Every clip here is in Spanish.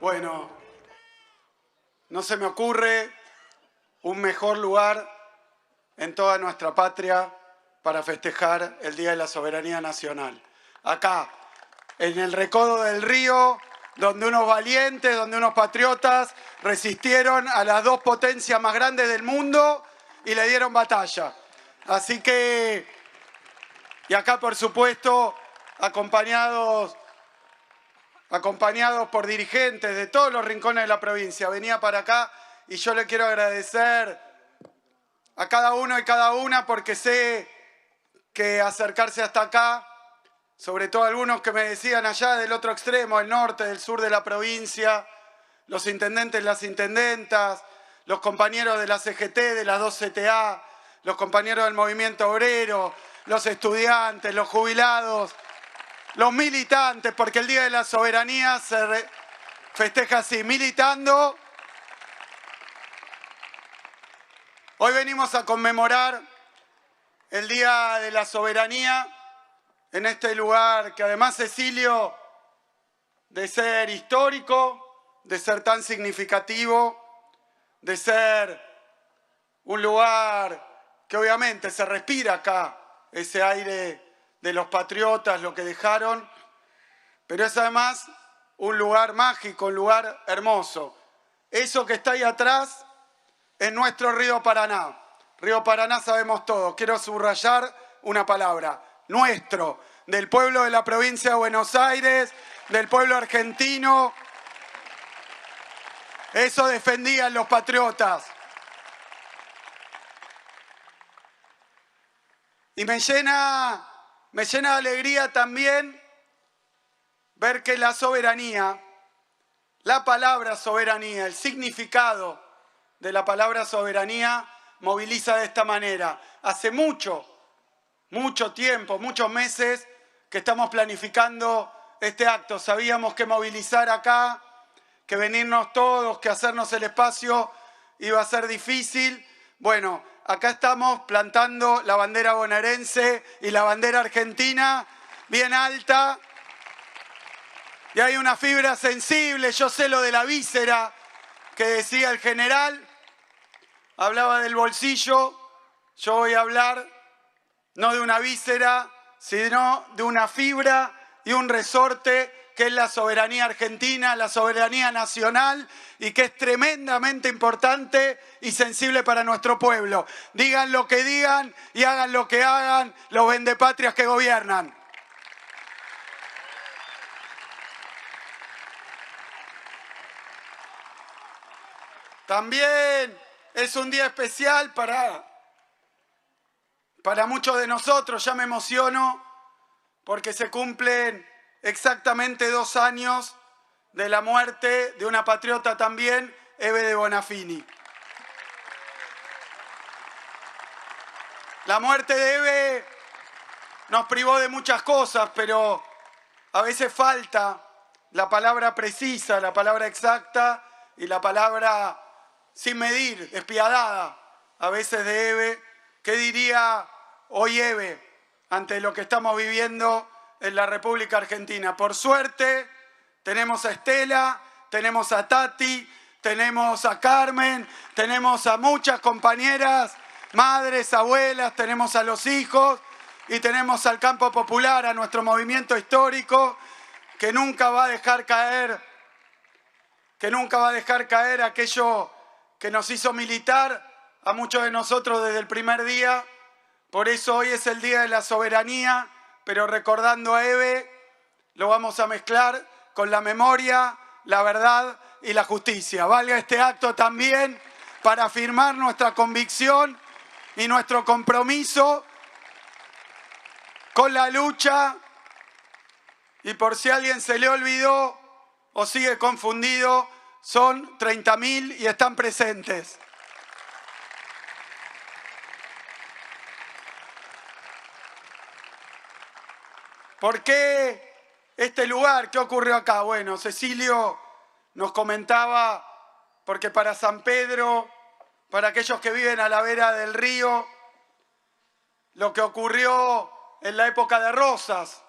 Bueno, no se me ocurre un mejor lugar en toda nuestra patria para festejar el Día de la Soberanía Nacional. Acá, en el recodo del río, donde unos valientes, donde unos patriotas resistieron a las dos potencias más grandes del mundo y le dieron batalla. Así que, y acá por supuesto, acompañados por dirigentes de todos los rincones de la provincia. Venía para acá y yo le quiero agradecer a cada uno y cada una porque sé que acercarse hasta acá, sobre todo algunos que me decían allá del otro extremo, del norte, del sur de la provincia, los intendentes, las intendentas, los compañeros de la CGT, de las 2 CTA, los compañeros del movimiento obrero, los estudiantes, los jubilados, los militantes, porque el Día de la Soberanía se festeja así, militando. Hoy venimos a conmemorar el Día de la Soberanía en este lugar que además, Cecilio, de ser histórico, de ser tan significativo, de ser un lugar que obviamente se respira acá, ese aire de los patriotas, lo que dejaron, pero es además un lugar mágico, un lugar hermoso. Eso que está ahí atrás es nuestro río Paraná. Río Paraná sabemos todos. Quiero subrayar una palabra, nuestro, del pueblo de la provincia de Buenos Aires, del pueblo argentino. Eso defendían los patriotas. Y me llena de alegría también ver que la soberanía, la palabra soberanía, el significado de la palabra soberanía moviliza de esta manera. Hace mucho tiempo, muchos meses que estamos planificando este acto. Sabíamos que movilizar acá, que venirnos todos, que hacernos el espacio iba a ser difícil. Bueno, acá estamos plantando la bandera bonaerense y la bandera argentina bien alta. Y hay una fibra sensible, yo sé lo de la víscera que decía el general, hablaba del bolsillo, yo voy a hablar no de una víscera, sino de una fibra y un resorte que es la soberanía argentina, la soberanía nacional y que es tremendamente importante y sensible para nuestro pueblo. Digan lo que digan y hagan lo que hagan los vendepatrias que gobiernan. También es un día especial para muchos de nosotros, ya me emociono, porque se cumplen exactamente 2 años de la muerte de una patriota también, Eve de Bonafini. La muerte de Eve nos privó de muchas cosas, pero a veces falta la palabra precisa, la palabra exacta y la palabra sin medir, despiadada, a veces de Eve. ¿Qué diría hoy Eve ante lo que estamos viviendo en la República Argentina? Por suerte, tenemos a Estela, tenemos a Tati, tenemos a Carmen, tenemos a muchas compañeras, madres, abuelas, tenemos a los hijos y tenemos al campo popular, a nuestro movimiento histórico, que nunca va a dejar caer aquello que nos hizo militar a muchos de nosotros desde el primer día. Por eso hoy es el Día de la Soberanía, pero recordando a Eve, lo vamos a mezclar con la memoria, la verdad y la justicia. Valga este acto también para afirmar nuestra convicción y nuestro compromiso con la lucha. Y por si a alguien se le olvidó o sigue confundido, son 30.000 y están presentes. ¿Por qué este lugar? ¿Qué ocurrió acá? Bueno, Cecilio nos comentaba, porque para San Pedro, para aquellos que viven a la vera del río, lo que ocurrió en la época de Rosas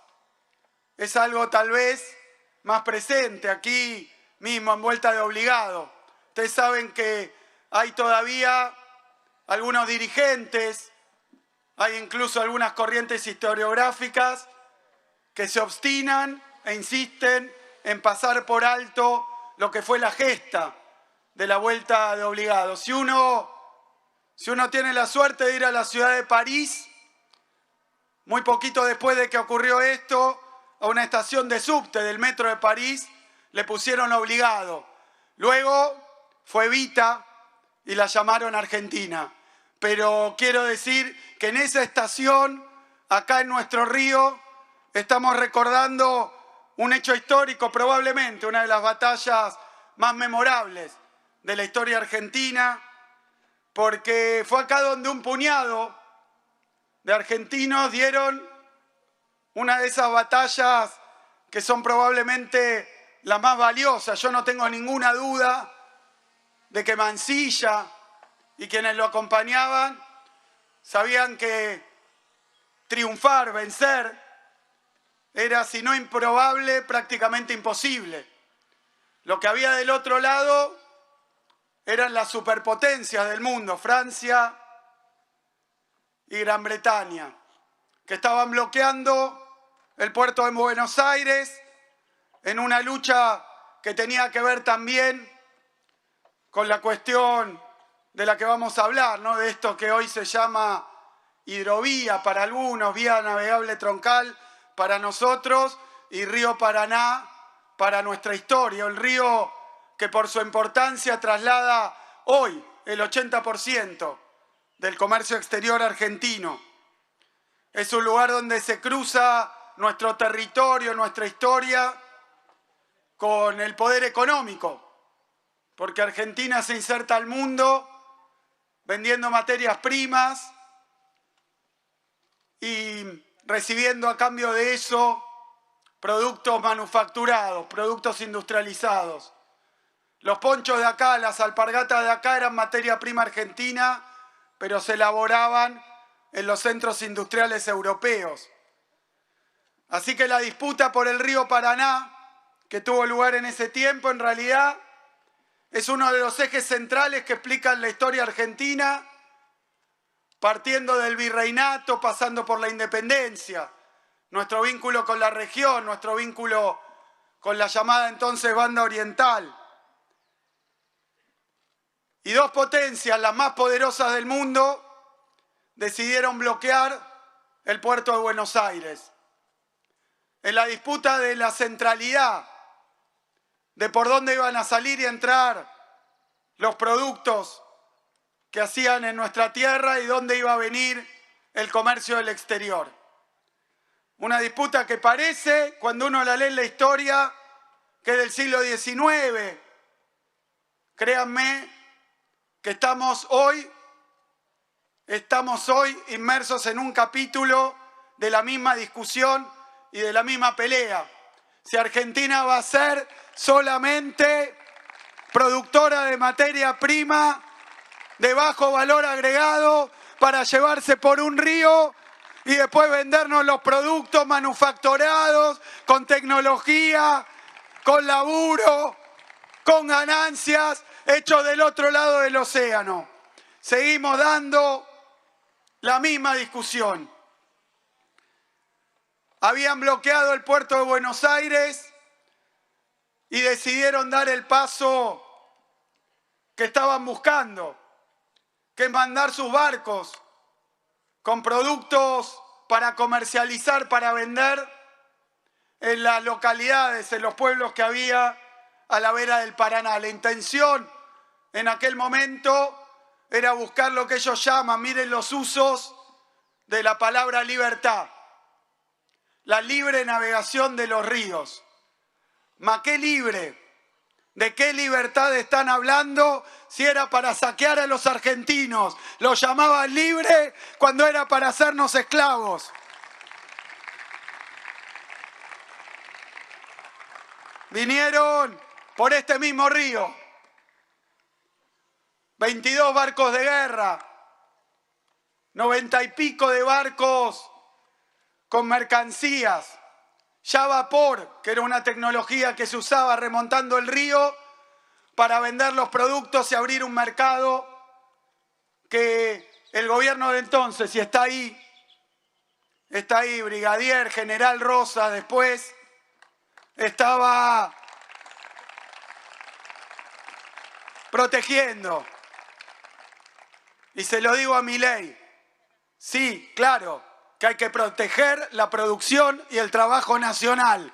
es algo tal vez más presente. Aquí mismo en Vuelta de Obligado. Ustedes saben que hay todavía algunos dirigentes, hay incluso algunas corrientes historiográficas que se obstinan e insisten en pasar por alto lo que fue la gesta de la Vuelta de Obligado. Si uno tiene la suerte de ir a la ciudad de París, muy poquito después de que ocurrió esto, a una estación de subte del metro de París le pusieron Obligado. Luego fue Evita y la llamaron Argentina. Pero quiero decir que en esa estación, acá en nuestro río, estamos recordando un hecho histórico, probablemente una de las batallas más memorables de la historia argentina, porque fue acá donde un puñado de argentinos dieron una de esas batallas que son probablemente las más valiosas. Yo no tengo ninguna duda de que Mansilla y quienes lo acompañaban sabían que triunfar, vencer, era, si no improbable, prácticamente imposible. Lo que había del otro lado eran las superpotencias del mundo, Francia y Gran Bretaña, que estaban bloqueando el puerto de Buenos Aires en una lucha que tenía que ver también con la cuestión de la que vamos a hablar, ¿no? De esto que hoy se llama hidrovía para algunos, vía navegable troncal para nosotros y río Paraná para nuestra historia, el río que por su importancia traslada hoy el 80% del comercio exterior argentino. Es un lugar donde se cruza nuestro territorio, nuestra historia, con el poder económico, porque Argentina se inserta al mundo vendiendo materias primas y recibiendo a cambio de eso productos manufacturados, productos industrializados. Los ponchos de acá, las alpargatas de acá eran materia prima argentina, pero se elaboraban en los centros industriales europeos. Así que la disputa por el río Paraná, que tuvo lugar en ese tiempo, en realidad es uno de los ejes centrales que explican la historia argentina, partiendo del virreinato, pasando por la independencia, nuestro vínculo con la región, nuestro vínculo con la llamada entonces Banda Oriental. Y dos potencias, las más poderosas del mundo, decidieron bloquear el puerto de Buenos Aires. En la disputa de la centralidad, de por dónde iban a salir y entrar los productos que hacían en nuestra tierra y dónde iba a venir el comercio del exterior. Una disputa que parece, cuando uno la lee en la historia, que es del siglo XIX. Créanme que estamos hoy inmersos en un capítulo de la misma discusión y de la misma pelea. Si Argentina va a ser solamente productora de materia prima de bajo valor agregado para llevarse por un río y después vendernos los productos manufacturados con tecnología, con laburo, con ganancias, hechos del otro lado del océano. Seguimos dando la misma discusión. Habían bloqueado el puerto de Buenos Aires y decidieron dar el paso que estaban buscando, que es mandar sus barcos con productos para comercializar, para vender en las localidades, en los pueblos que había a la vera del Paraná. La intención en aquel momento era buscar lo que ellos llaman, miren los usos de la palabra libertad, la libre navegación de los ríos. ¿Ma qué libre? ¿De qué libertad están hablando si era para saquear a los argentinos? Los llamaban libre cuando era para hacernos esclavos. Vinieron por este mismo río 22 barcos de guerra, 90 y pico de barcos con mercancías, ya a vapor, que era una tecnología que se usaba remontando el río, para vender los productos y abrir un mercado que el gobierno de entonces, y está ahí, brigadier, general Rosa, después estaba protegiendo. Y se lo digo a Milei, sí, claro, que hay que proteger la producción y el trabajo nacional.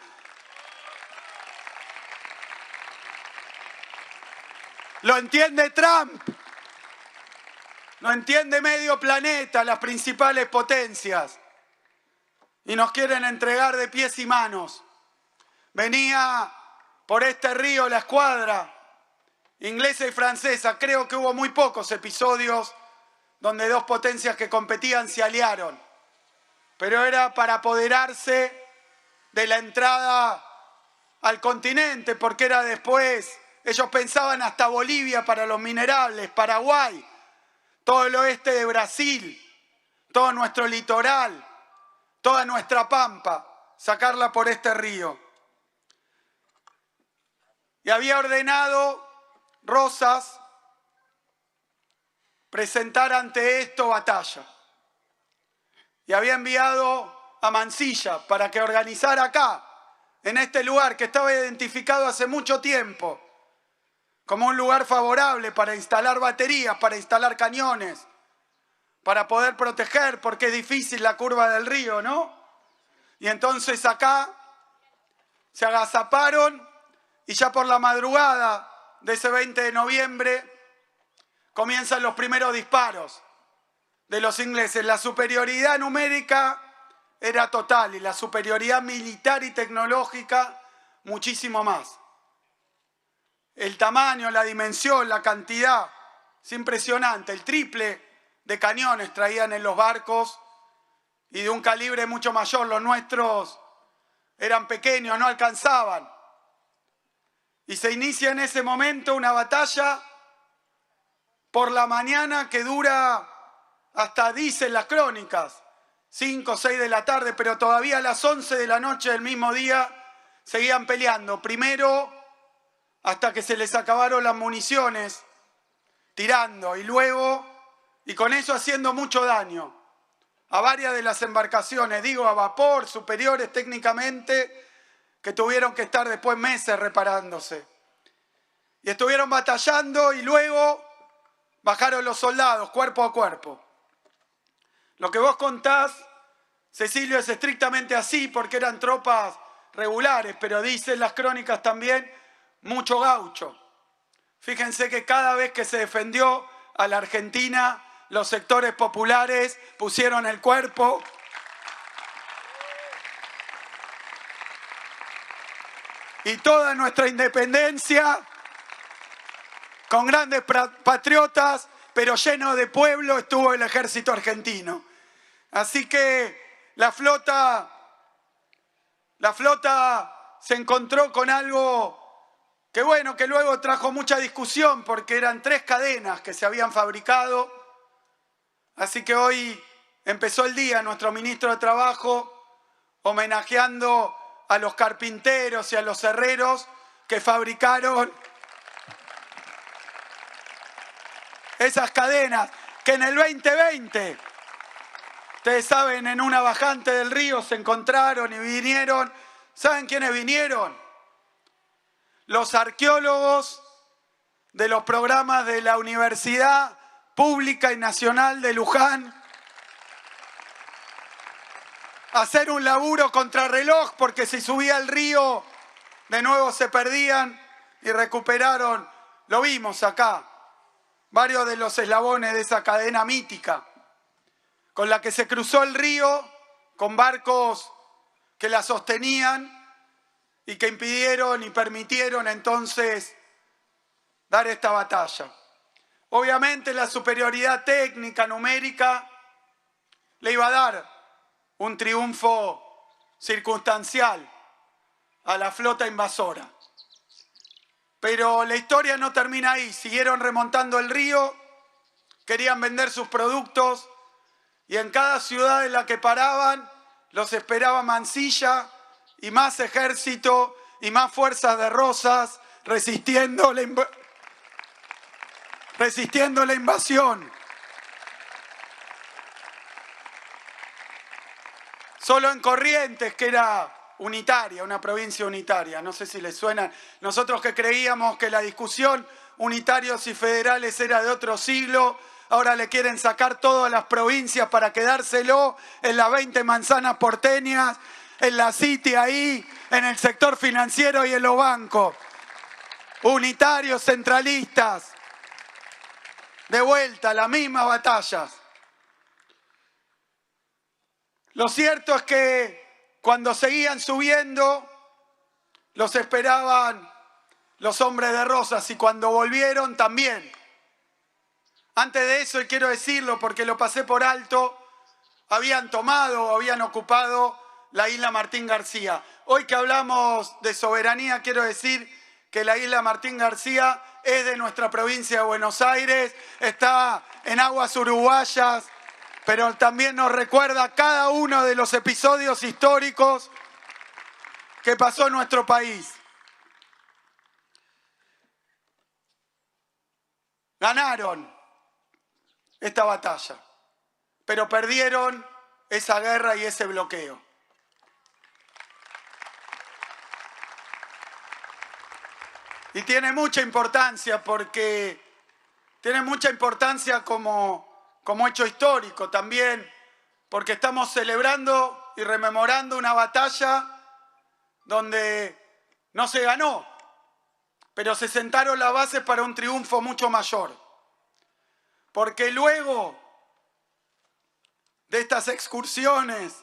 ¿Lo entiende Trump? ¿Lo entiende medio planeta, las principales potencias? Y nos quieren entregar de pies y manos. Venía por este río la escuadra inglesa y francesa. Creo que hubo muy pocos episodios donde dos potencias que competían se aliaron. Pero era para apoderarse de la entrada al continente, porque era después, ellos pensaban hasta Bolivia para los minerales, Paraguay, todo el oeste de Brasil, todo nuestro litoral, toda nuestra pampa, sacarla por este río. Y había ordenado Rosas presentar ante esto batalla. Y había enviado a Mansilla para que organizara acá, en este lugar que estaba identificado hace mucho tiempo, como un lugar favorable para instalar baterías, para instalar cañones, para poder proteger, porque es difícil la curva del río, ¿no? Y entonces acá se agazaparon y ya por la madrugada de ese 20 de noviembre comienzan los primeros disparos de los ingleses. La superioridad numérica era total y la superioridad militar y tecnológica muchísimo más. El tamaño, la dimensión, la cantidad, es impresionante. El triple de cañones traían en los barcos y de un calibre mucho mayor. Los nuestros eran pequeños, no alcanzaban. Y se inicia en ese momento una batalla por la mañana que dura hasta, dicen las crónicas, 5 o 6 de la tarde, pero todavía a las 11 de la noche del mismo día seguían peleando. Primero hasta que se les acabaron las municiones, tirando, y luego, y con eso haciendo mucho daño a varias de las embarcaciones, digo a vapor, superiores técnicamente, que tuvieron que estar después meses reparándose. Y estuvieron batallando y luego bajaron los soldados cuerpo a cuerpo. Lo que vos contás, Cecilio, es estrictamente así porque eran tropas regulares, pero dicen las crónicas también mucho gaucho. Fíjense que cada vez que se defendió a la Argentina, los sectores populares pusieron el cuerpo. Y toda nuestra independencia, con grandes patriotas, pero lleno de pueblo, estuvo el ejército argentino. Así que la flota se encontró con algo que bueno, que luego trajo mucha discusión porque eran 3 cadenas que se habían fabricado. Así que hoy empezó el día nuestro ministro de Trabajo homenajeando a los carpinteros y a los herreros que fabricaron esas cadenas que en el 2020, ustedes saben, en una bajante del río se encontraron y vinieron. ¿Saben quiénes vinieron? Los arqueólogos de los programas de la Universidad Pública y Nacional de Luján a hacer un laburo contrarreloj porque si subía al río de nuevo se perdían y recuperaron, lo vimos acá, varios de los eslabones de esa cadena mítica con la que se cruzó el río con barcos que la sostenían y que impidieron y permitieron entonces dar esta batalla. Obviamente la superioridad técnica, numérica, le iba a dar un triunfo circunstancial a la flota invasora. Pero la historia no termina ahí. Siguieron remontando el río, querían vender sus productos y en cada ciudad en la que paraban los esperaba Mansilla y más ejército y más fuerzas de Rosas resistiendo resistiendo la invasión. Solo en Corrientes, que era unitaria, una provincia unitaria, no sé si les suena. Nosotros que creíamos que la discusión unitarios y federales era de otro siglo, ahora le quieren sacar todas las provincias para quedárselo en las 20 manzanas porteñas, en la City ahí, en el sector financiero y en los bancos. Unitarios, centralistas, de vuelta, las mismas batallas. Lo cierto es que cuando seguían subiendo, los esperaban los hombres de Rosas y cuando volvieron también. Antes de eso, y quiero decirlo porque lo pasé por alto, habían tomado o habían ocupado la isla Martín García. Hoy que hablamos de soberanía, quiero decir que la isla Martín García es de nuestra provincia de Buenos Aires, está en aguas uruguayas, pero también nos recuerda cada uno de los episodios históricos que pasó en nuestro país. Ganaron esta batalla, pero perdieron esa guerra y ese bloqueo. Y tiene mucha importancia porque tiene mucha importancia como hecho histórico también, porque estamos celebrando y rememorando una batalla donde no se ganó, pero se sentaron las bases para un triunfo mucho mayor. Porque luego de estas excursiones,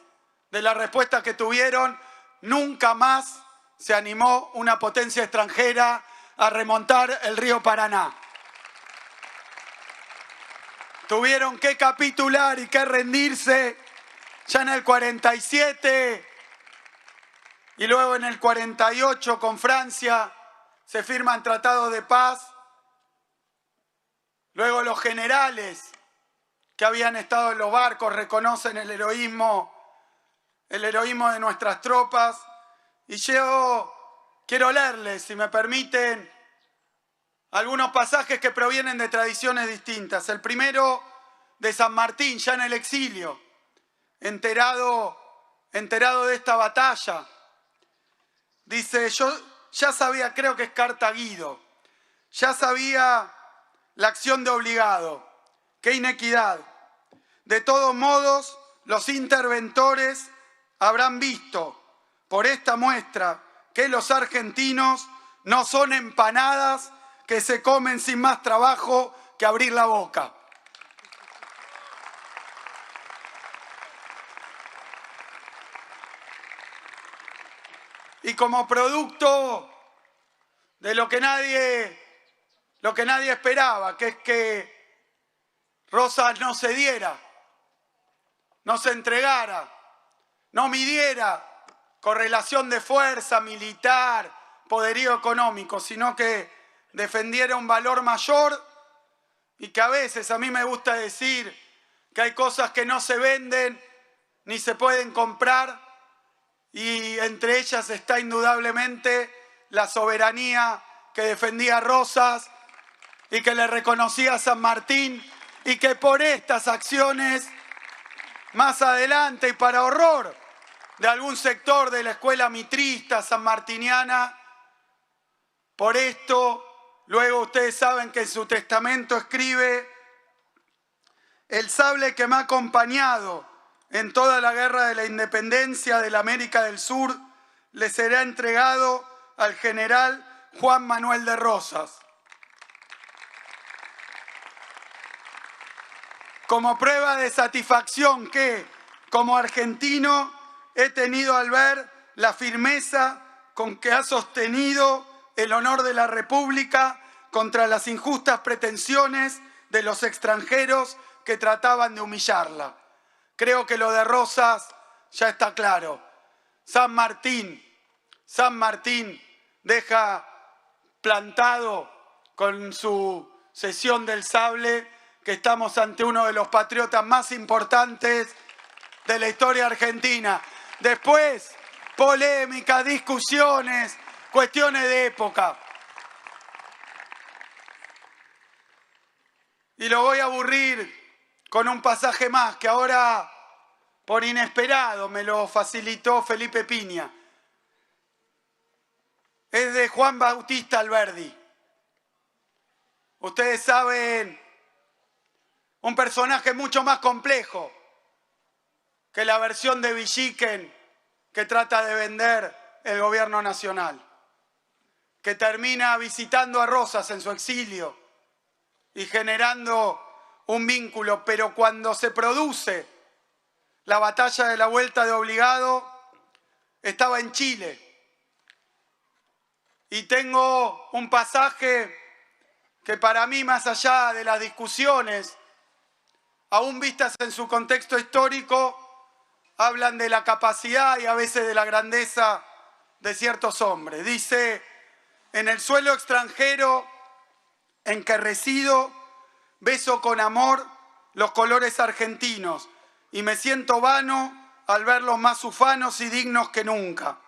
de la respuesta que tuvieron, nunca más se animó una potencia extranjera a remontar el río Paraná. Tuvieron que capitular y que rendirse ya en el 47 y luego en el 48 con Francia se firman tratados de paz. Luego los generales que habían estado en los barcos reconocen el heroísmo de nuestras tropas. Y yo quiero leerles, si me permiten, algunos pasajes que provienen de tradiciones distintas. El primero de San Martín, ya en el exilio, enterado de esta batalla. Dice, yo ya sabía, creo que es carta Guido, ya sabía la acción de obligado, qué inequidad. De todos modos, los interventores habrán visto por esta muestra que los argentinos no son empanadas que se comen sin más trabajo que abrir la boca. Y como producto de lo que nadie esperaba, que es que Rosas no cediera, no se entregara, no midiera correlación de fuerza militar, poderío económico, sino que defendiera un valor mayor y que a veces, a mí me gusta decir que hay cosas que no se venden ni se pueden comprar y entre ellas está indudablemente la soberanía que defendía Rosas y que le reconocía a San Martín y que por estas acciones más adelante y para horror de algún sector de la escuela mitrista sanmartiniana, por esto, luego ustedes saben que en su testamento escribe: el sable que me ha acompañado en toda la guerra de la independencia de la América del Sur le será entregado al general Juan Manuel de Rosas. Como prueba de satisfacción que, como argentino, he tenido al ver la firmeza con que ha sostenido el honor de la República contra las injustas pretensiones de los extranjeros que trataban de humillarla. Creo que lo de Rosas ya está claro. San Martín deja plantado con su cesión del sable que estamos ante uno de los patriotas más importantes de la historia argentina. Después, polémicas, discusiones, cuestiones de época. Y lo voy a aburrir con un pasaje más que ahora, por inesperado, me lo facilitó Felipe Piña. Es de Juan Bautista Alberdi. Ustedes saben, un personaje mucho más complejo que la versión de Villiquen que trata de vender el gobierno nacional, que termina visitando a Rosas en su exilio y generando un vínculo, pero cuando se produce la batalla de la Vuelta de Obligado, estaba en Chile. Y tengo un pasaje que para mí, más allá de las discusiones, aún vistas en su contexto histórico, hablan de la capacidad y a veces de la grandeza de ciertos hombres. Dice: en el suelo extranjero en que resido, beso con amor los colores argentinos y me siento vano al verlos más ufanos y dignos que nunca.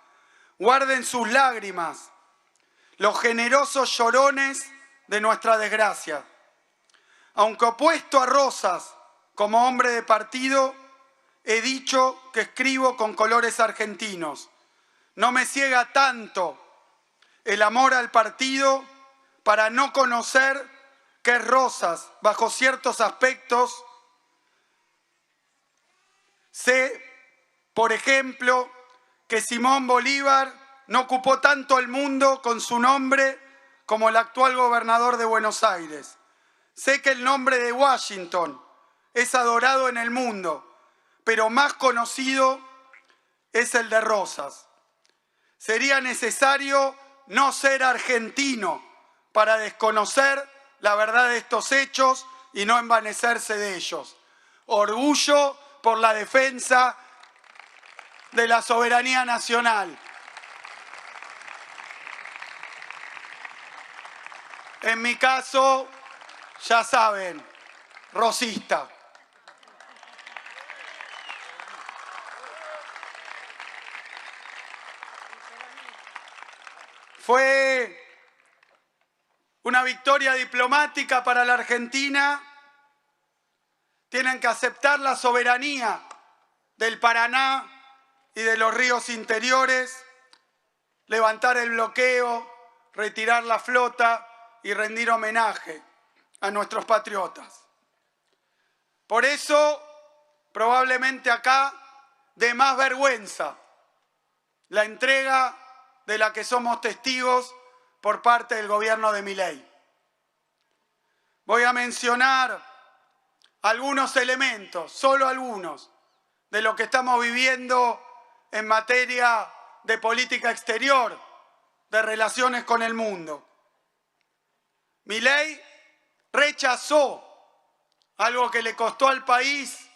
Guarden sus lágrimas los generosos llorones de nuestra desgracia. Aunque opuesto a Rosas como hombre de partido, he dicho que escribo con colores argentinos. No me ciega tanto el amor al partido para no conocer que Rosas, bajo ciertos aspectos, sé, por ejemplo, que Simón Bolívar no ocupó tanto el mundo con su nombre como el actual gobernador de Buenos Aires. Sé que el nombre de Washington es adorado en el mundo, pero más conocido es el de Rosas. Sería necesario no ser argentino para desconocer la verdad de estos hechos y no envanecerse de ellos. Orgullo por la defensa de la soberanía nacional. En mi caso, ya saben, rosista. Fue una victoria diplomática para la Argentina. Tienen que aceptar la soberanía del Paraná y de los ríos interiores, levantar el bloqueo, retirar la flota y rendir homenaje a nuestros patriotas. Por eso, probablemente acá, de más vergüenza la entrega de la que somos testigos por parte del gobierno de Milei. Voy a mencionar algunos elementos, solo algunos, de lo que estamos viviendo en materia de política exterior, de relaciones con el mundo. Milei rechazó algo que le costó al país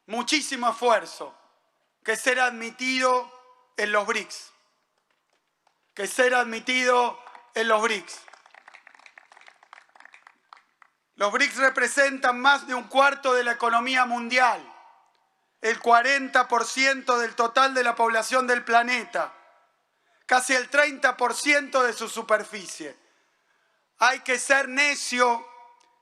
muchísimo esfuerzo, que es ser admitido en los BRICS. Que ser admitido en los BRICS. Los BRICS representan más de un cuarto de la economía mundial, el 40% del total de la población del planeta, casi el 30% de su superficie. Hay que ser necio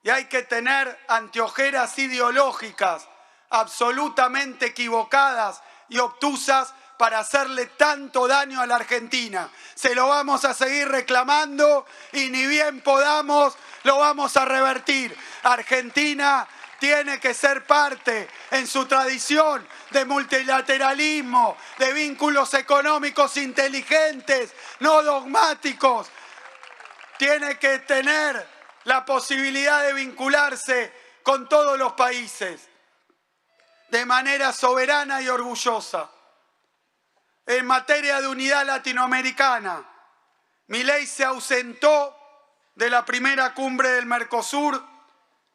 y hay que tener anteojeras ideológicas absolutamente equivocadas y obtusas para hacerle tanto daño a la Argentina. Se lo vamos a seguir reclamando y ni bien podamos lo vamos a revertir. Argentina tiene que ser parte en su tradición de multilateralismo, de vínculos económicos inteligentes, no dogmáticos. Tiene que tener la posibilidad de vincularse con todos los países de manera soberana y orgullosa. En materia de unidad latinoamericana, Milei se ausentó de la primera cumbre del Mercosur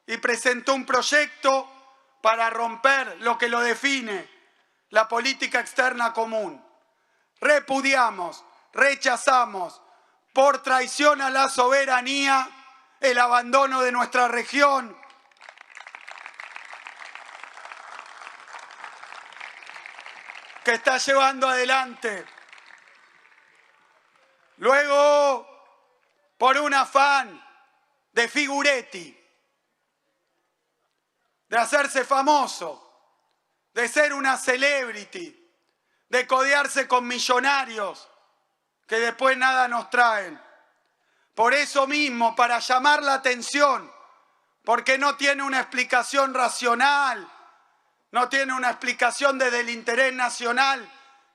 y presentó un proyecto para romper lo que lo define, la política externa común. Repudiamos, rechazamos, por traición a la soberanía, el abandono de nuestra región, que está llevando adelante. Luego, por un afán de Figuretti, de hacerse famoso, de ser una celebrity, de codearse con millonarios que después nada nos traen. Por eso mismo, para llamar la atención, porque no tiene una explicación racional, no tiene una explicación desde el interés nacional,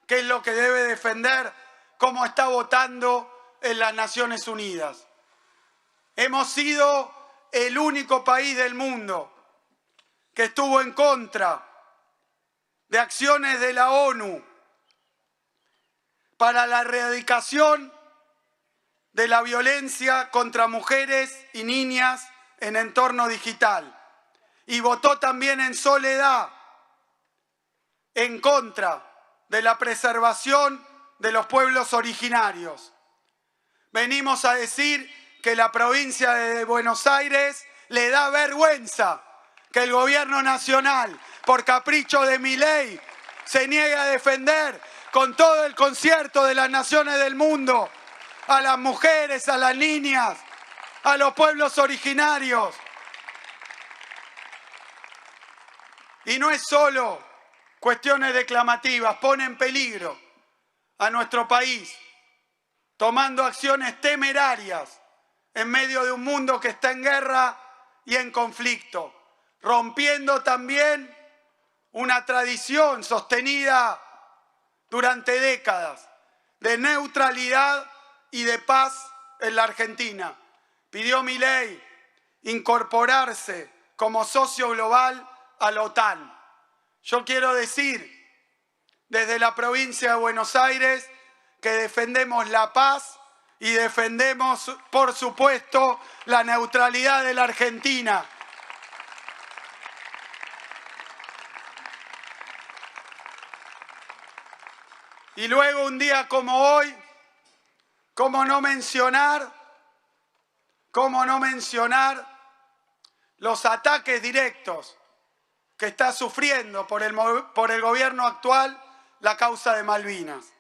que es lo que debe defender, como está votando en las Naciones Unidas. Hemos sido el único país del mundo que estuvo en contra de acciones de la ONU para la erradicación de la violencia contra mujeres y niñas en entorno digital. Y votó también en soledad en contra de la preservación de los pueblos originarios. Venimos a decir que la provincia de Buenos Aires le da vergüenza que el gobierno nacional, por capricho de Milei, se niegue a defender con todo el concierto de las naciones del mundo a las mujeres, a las niñas, a los pueblos originarios. Y no es solo cuestiones declamativas, pone en peligro a nuestro país, tomando acciones temerarias en medio de un mundo que está en guerra y en conflicto, rompiendo también una tradición sostenida durante décadas de neutralidad y de paz en la Argentina. Pidió Milei incorporarse como socio global a la OTAN. Yo quiero decir desde la provincia de Buenos Aires que defendemos la paz y defendemos, por supuesto, la neutralidad de la Argentina. Y luego un día como hoy, ¿cómo no mencionar los ataques directos que está sufriendo por el gobierno actual la causa de Malvinas?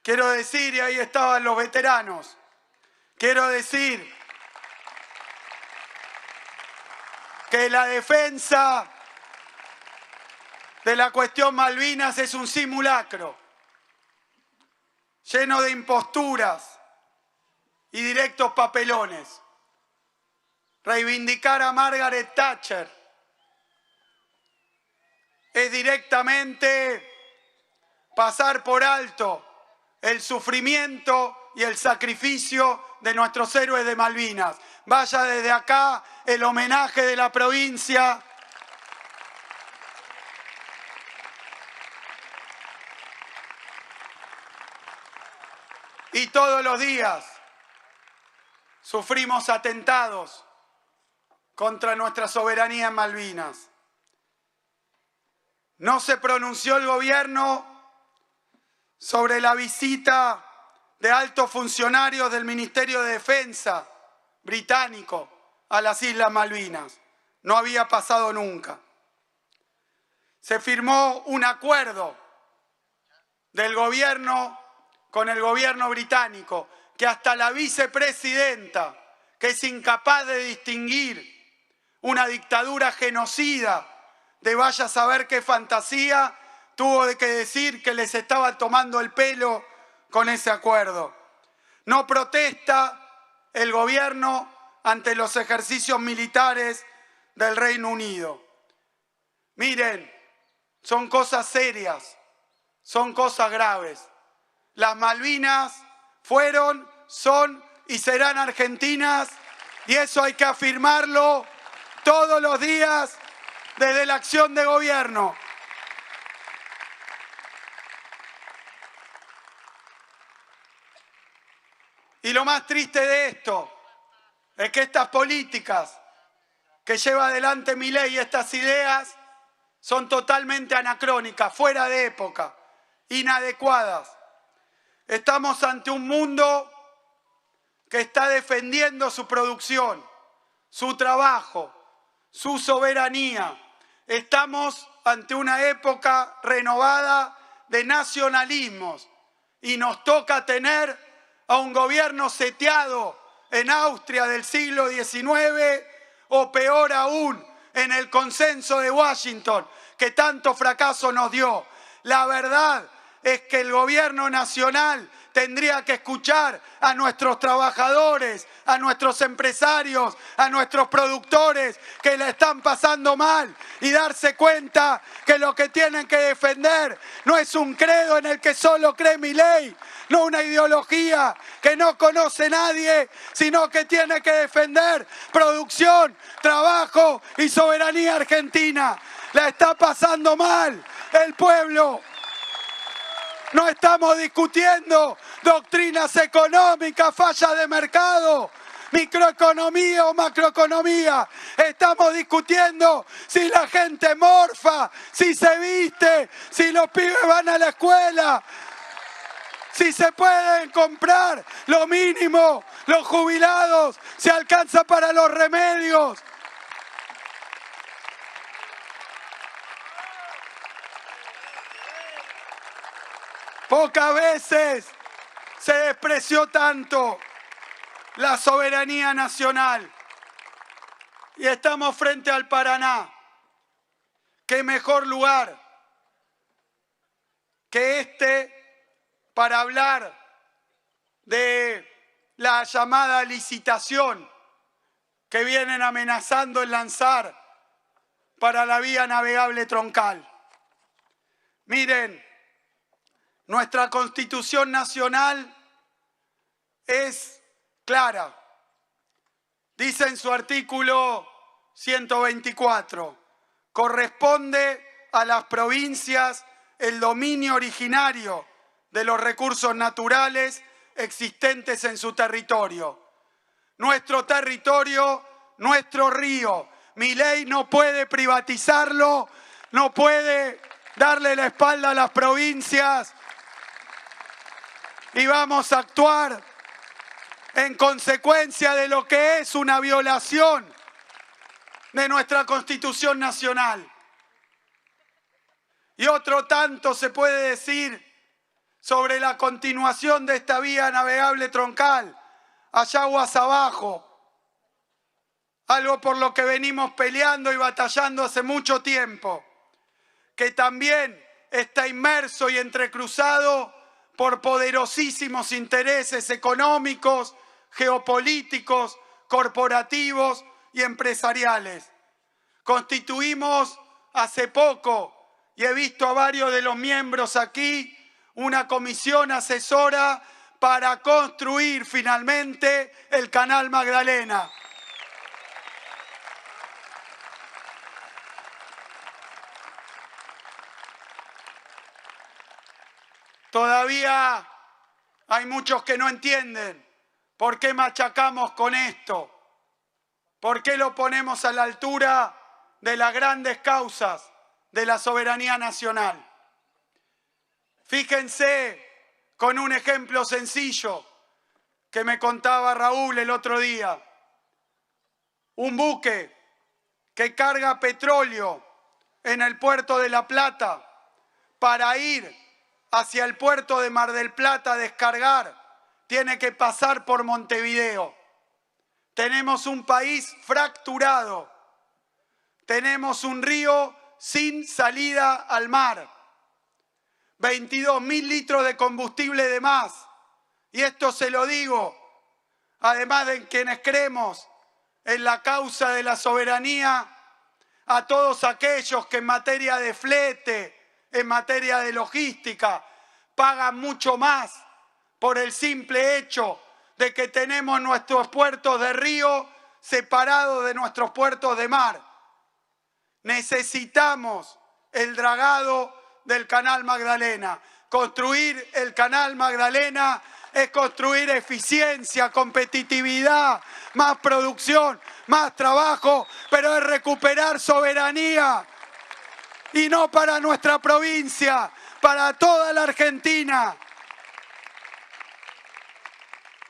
Quiero decir, y ahí estaban los veteranos, quiero decir que la defensa de la cuestión Malvinas es un simulacro, lleno de imposturas y directos papelones. Reivindicar a Margaret Thatcher es directamente pasar por alto el sufrimiento y el sacrificio de nuestros héroes de Malvinas. Vaya desde acá el homenaje de la provincia y todos los días sufrimos atentados contra nuestra soberanía en Malvinas. No se pronunció el gobierno sobre la visita de altos funcionarios del Ministerio de Defensa británico a las Islas Malvinas. No había pasado nunca. Se firmó un acuerdo del gobierno con el gobierno británico, que hasta la vicepresidenta, que es incapaz de distinguir una dictadura genocida de vaya a saber qué fantasía, tuvo que decir que les estaba tomando el pelo con ese acuerdo. No protesta el gobierno ante los ejercicios militares del Reino Unido. Miren, son cosas serias, son cosas graves. Las Malvinas fueron, son y serán argentinas, y eso hay que afirmarlo todos los días desde la acción de gobierno. Y lo más triste de esto es que estas políticas que lleva adelante Milei y estas ideas son totalmente anacrónicas, fuera de época, inadecuadas. Estamos ante un mundo que está defendiendo su producción, su trabajo, su soberanía. Estamos ante una época renovada de nacionalismos y nos toca tener a un gobierno seteado en Austria del siglo XIX o peor aún, en el consenso de Washington que tanto fracaso nos dio. La verdad es que el gobierno nacional tendría que escuchar a nuestros trabajadores, a nuestros empresarios, a nuestros productores que la están pasando mal y darse cuenta que lo que tienen que defender no es un credo en el que solo cree Milei, no una ideología que no conoce nadie, sino que tiene que defender producción, trabajo y soberanía argentina. La está pasando mal el pueblo. No estamos discutiendo doctrinas económicas, fallas de mercado, microeconomía o macroeconomía. Estamos discutiendo si la gente morfa, si se viste, si los pibes van a la escuela, si se pueden comprar lo mínimo, los jubilados, si alcanza para los remedios. Pocas veces se despreció tanto la soberanía nacional. Y estamos frente al Paraná. ¿Qué mejor lugar que este para hablar de la llamada licitación que vienen amenazando en lanzar para la vía navegable troncal? Miren, nuestra Constitución Nacional es clara. Dice en su artículo 124, corresponde a las provincias el dominio originario de los recursos naturales existentes en su territorio. Nuestro territorio, nuestro río. Milei no puede privatizarlo, no puede darle la espalda a las provincias. Y vamos a actuar en consecuencia de lo que es una violación de nuestra Constitución Nacional. Y otro tanto se puede decir sobre la continuación de esta vía navegable troncal, allá aguas abajo. Algo por lo que venimos peleando y batallando hace mucho tiempo, que también está inmerso y entrecruzado por poderosísimos intereses económicos, geopolíticos, corporativos y empresariales. Constituimos hace poco, y he visto a varios de los miembros aquí, una comisión asesora para construir finalmente el Canal Magdalena. Todavía hay muchos que no entienden por qué machacamos con esto, por qué lo ponemos a la altura de las grandes causas de la soberanía nacional. Fíjense con un ejemplo sencillo que me contaba Raúl el otro día. Un buque que carga petróleo en el puerto de La Plata para ir hacia el puerto de Mar del Plata a descargar, tiene que pasar por Montevideo. Tenemos un país fracturado. Tenemos un río sin salida al mar. 22.000 litros de combustible de más. Y esto se lo digo, además de quienes creemos en la causa de la soberanía, a todos aquellos que en materia de flete, en materia de logística, pagan mucho más por el simple hecho de que tenemos nuestros puertos de río separados de nuestros puertos de mar. Necesitamos el dragado del Canal Magdalena. Construir el Canal Magdalena es construir eficiencia, competitividad, más producción, más trabajo, pero es recuperar soberanía. Y no para nuestra provincia, para toda la Argentina.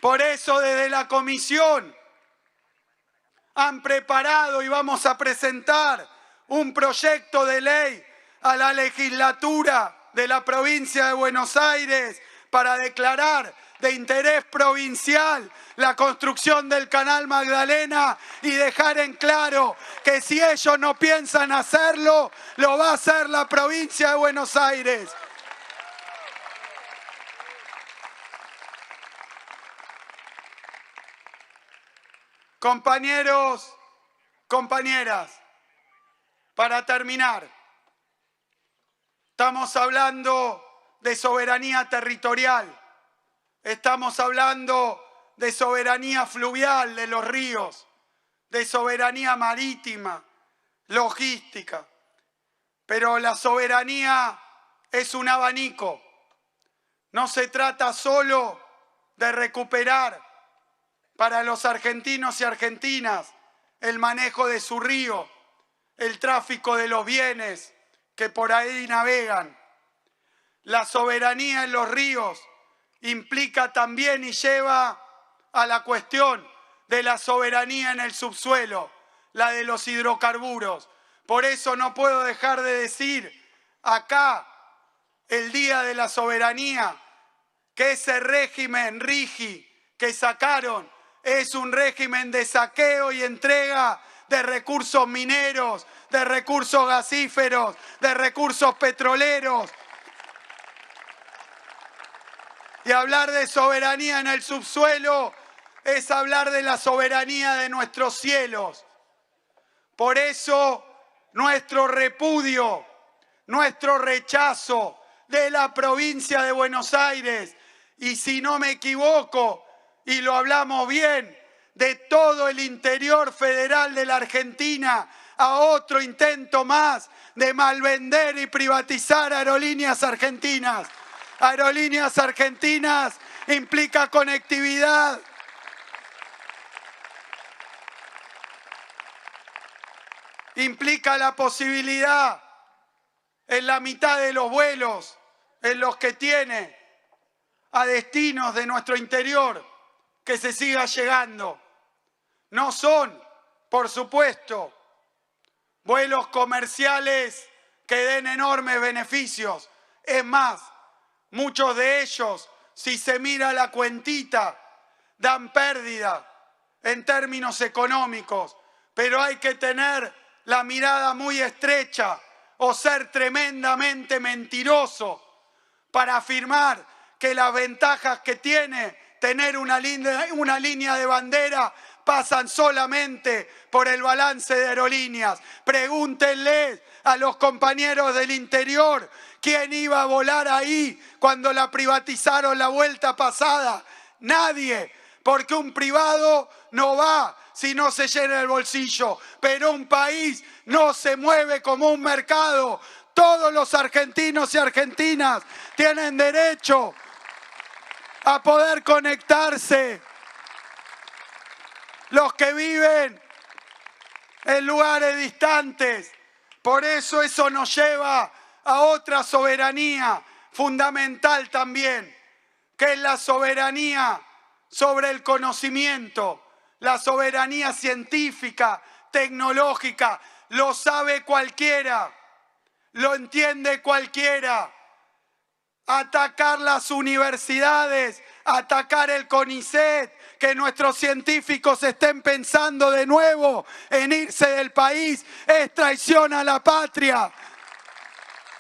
Por eso desde la comisión han preparado y vamos a presentar un proyecto de ley a la legislatura de la provincia de Buenos Aires para declarar de interés provincial la construcción del Canal Magdalena y dejar en claro que si ellos no piensan hacerlo, lo va a hacer la provincia de Buenos Aires. Compañeros, compañeras, para terminar, estamos hablando de soberanía territorial, estamos hablando de soberanía fluvial de los ríos, de soberanía marítima, logística, pero la soberanía es un abanico. No se trata solo de recuperar para los argentinos y argentinas el manejo de su río, el tráfico de los bienes que por ahí navegan. La soberanía en los ríos implica también y lleva a la cuestión de la soberanía en el subsuelo, la de los hidrocarburos. Por eso no puedo dejar de decir acá, el Día de la Soberanía, que ese régimen RIGI que sacaron es un régimen de saqueo y entrega de recursos mineros, de recursos gasíferos, de recursos petroleros. Y hablar de soberanía en el subsuelo es hablar de la soberanía de nuestros cielos. Por eso nuestro repudio, nuestro rechazo de la provincia de Buenos Aires, y si no me equivoco, y lo hablamos bien, de todo el interior federal de la Argentina a otro intento más de malvender y privatizar Aerolíneas Argentinas. Aerolíneas Argentinas implica conectividad, implica la posibilidad en la mitad de los vuelos en los que tiene a destinos de nuestro interior que se siga llegando. No son, por supuesto, vuelos comerciales que den enormes beneficios. Es más, muchos de ellos, si se mira la cuentita, dan pérdida en términos económicos, pero hay que tener la mirada muy estrecha o ser tremendamente mentiroso para afirmar que las ventajas que tiene tener una línea de bandera pasan solamente por el balance de aerolíneas. Pregúntenle a los compañeros del interior quién iba a volar ahí cuando la privatizaron la vuelta pasada. Nadie, porque un privado no va si no se llena el bolsillo, pero un país no se mueve como un mercado. Todos los argentinos y argentinas tienen derecho a poder conectarse. Los que viven en lugares distantes. Por eso nos lleva a otra soberanía fundamental también, que es la soberanía sobre el conocimiento, la soberanía científica, tecnológica. Lo sabe cualquiera, lo entiende cualquiera. Atacar las universidades, atacar el CONICET, que nuestros científicos estén pensando de nuevo en irse del país, es traición a la patria.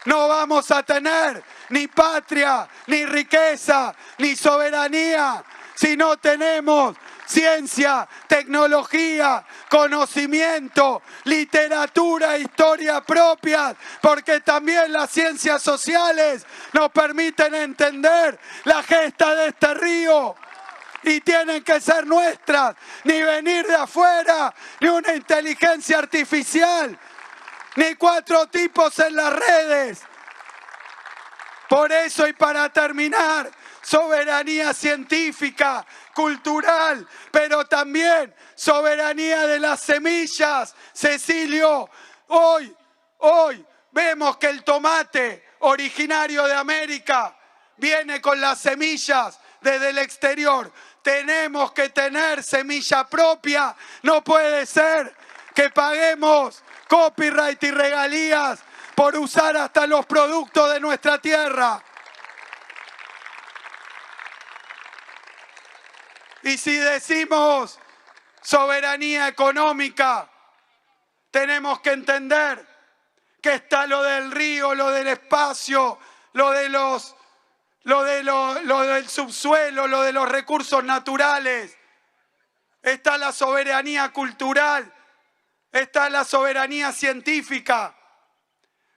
No vamos a tener ni patria, ni riqueza, ni soberanía si no tenemos ciencia, tecnología, conocimiento, literatura e historia propias, porque también las ciencias sociales nos permiten entender la gesta de este río y tienen que ser nuestras, ni venir de afuera, ni una inteligencia artificial, ni 4 tipos en las redes. Por eso, y para terminar, soberanía científica, cultural, pero también soberanía de las semillas. Cecilio, hoy vemos que el tomate originario de América viene con las semillas desde el exterior. Tenemos que tener semilla propia. No puede ser que paguemos copyright y regalías por usar hasta los productos de nuestra tierra. Y si decimos soberanía económica, tenemos que entender que está lo del río, lo del espacio, lo del subsuelo, lo de los recursos naturales. Está la soberanía cultural, está la soberanía científica.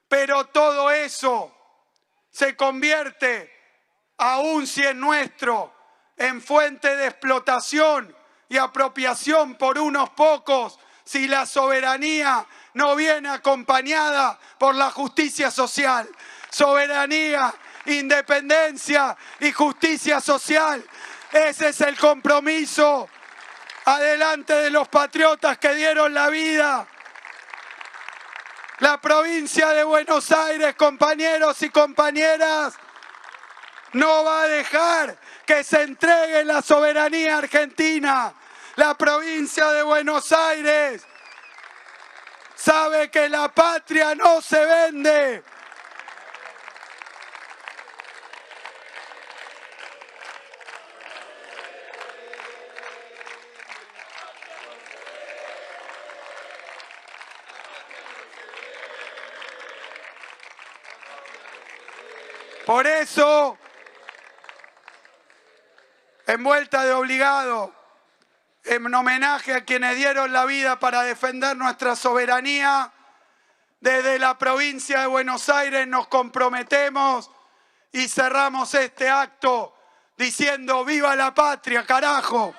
Pero todo eso se convierte, aun si es nuestro, en fuente de explotación y apropiación por unos pocos, si la soberanía no viene acompañada por la justicia social. Soberanía, independencia y justicia social. Ese es el compromiso adelante de los patriotas que dieron la vida. La provincia de Buenos Aires, compañeros y compañeras, no va a dejar que se entregue la soberanía argentina. La provincia de Buenos Aires sabe que la patria no se vende. Por eso, en vuelta de obligado, en homenaje a quienes dieron la vida para defender nuestra soberanía, desde la provincia de Buenos Aires nos comprometemos y cerramos este acto diciendo ¡viva la patria, carajo!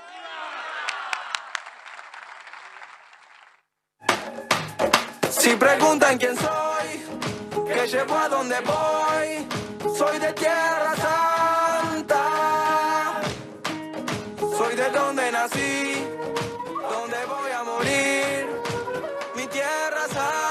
Si preguntan quién soy, qué llevo a dónde voy, soy de Tierra Santa, soy de donde nací, donde voy a morir, mi Tierra Santa.